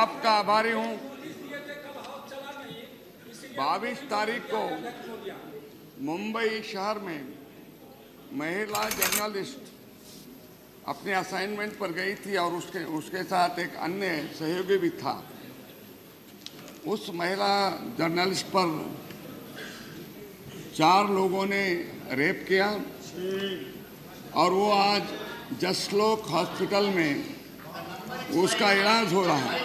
आपका आभारी हूं। 22 तारीख को मुंबई शहर में महिला जर्नलिस्ट अपने असाइनमेंट पर गई थी और उसके साथ एक अन्य सहयोगी भी था। उस महिला जर्नलिस्ट पर 4 लोगों ने रेप किया और वो आज जसलोक हॉस्पिटल में उसका इलाज हो रहा है।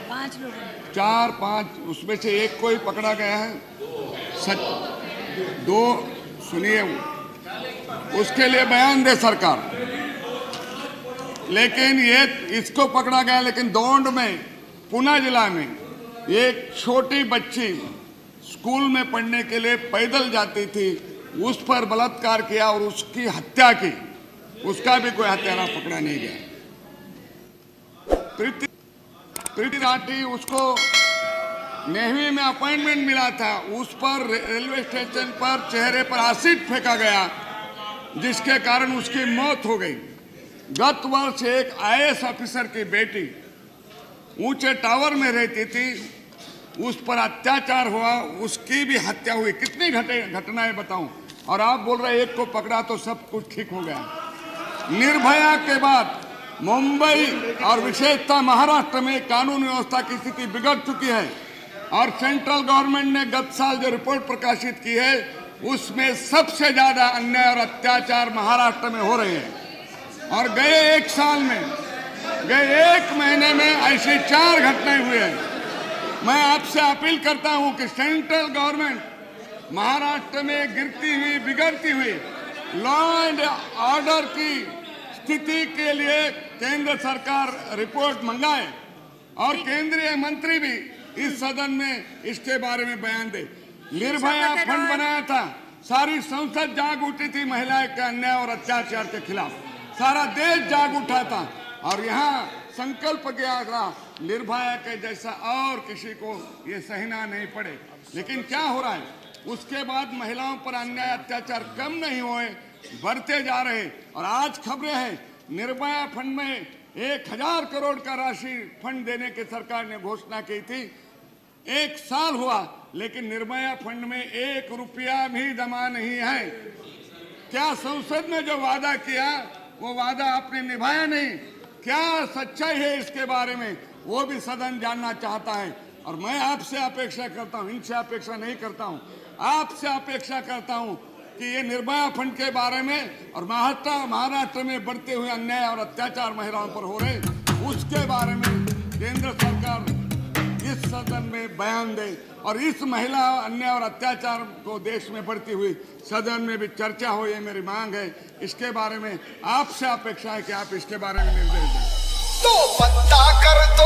5 लोग 4-5 उसमें से एक को ही पकड़ा गया है। 2 सुनिए, उसके लिए बयान दे सरकार। लेकिन ये इसको पकड़ा गया, लेकिन दौंड में पुणे जिला में एक छोटी बच्ची स्कूल में पढ़ने के लिए पैदल जाती थी, उस पर बलात्कार किया और उसकी हत्या की। उसका भी कोई हत्यारा पकड़ा नहीं गया। प्रीति राठी, उसको नेवी में अपॉइंटमेंट मिला था, उस पर रेलवे स्टेशन पर चेहरे पर एसिड फेंका गया, जिसके कारण उसकी मौत हो गई। गत वर्ष एक IAS ऑफिसर की बेटी ऊंचे टावर में रहती थी, उस पर अत्याचार हुआ, उसकी भी हत्या हुई। कितनी घटनाएं बताऊं। और आप बोल रहे एक को पकड़ा तो सब कुछ ठीक हो गया। निर्भया के बाद मुंबई और विशेषतः महाराष्ट्र में कानून व्यवस्था की स्थिति बिगड़ चुकी है और सेंट्रल गवर्नमेंट ने गत साल जो रिपोर्ट प्रकाशित की है, उसमें सबसे ज्यादा अन्याय और अत्याचार महाराष्ट्र में हो रहे हैं। और गए 1 साल में, गए 1 महीने में ऐसी 4 घटनाएं हुई हैं। मैं आपसे अपील करता हूं कि सेंट्रल गवर्नमेंट महाराष्ट्र में गिरती हुई, बिगड़ती हुई लॉ एंड ऑर्डर की स्थिति के लिए केंद्र सरकार रिपोर्ट मंगाए और केंद्रीय मंत्री भी इस सदन में इसके बारे में बयान दे। निर्भया फंड बनाया था, सारी संसद जाग उठी थी महिलाएं के अन्याय और अत्याचार के खिलाफ, सारा देश जाग उठा था और यहाँ संकल्प किया था निर्भया के जैसा और किसी को ये सहना नहीं पड़े। लेकिन क्या हो रहा है, उसके बाद महिलाओं पर अन्याय अत्याचार कम नहीं हुए, बढ़ते जा रहे। और आज खबरें हैं निर्भया फंड में 1000 करोड़ का राशि फंड देने की सरकार ने घोषणा की थी। 1 साल हुआ लेकिन निर्भया फंड में 1 रुपया भी जमा नहीं है। क्या संसद ने जो वादा किया वो वादा आपने निभाया नहीं? क्या सच्चाई है इसके बारे में, वो भी सदन जानना चाहता है। और मैं आपसे अपेक्षा करता हूं, इनसे अपेक्षा नहीं करता हूं, आपसे अपेक्षा करता हूं कि ये निर्भया फंड के बारे में और महाराष्ट्र में बढ़ते हुए अन्याय और अत्याचार महिलाओं पर हो रहे, उसके बारे में केंद्र सरकार इस सदन में बयान दे और इस महिला अन्याय और अत्याचार को देश में बढ़ती हुई सदन में भी चर्चा हो, ये मेरी मांग है। इसके बारे में आपसे अपेक्षा है कि आप इसके बारे में निर्देश दें। तो बंदा कर दो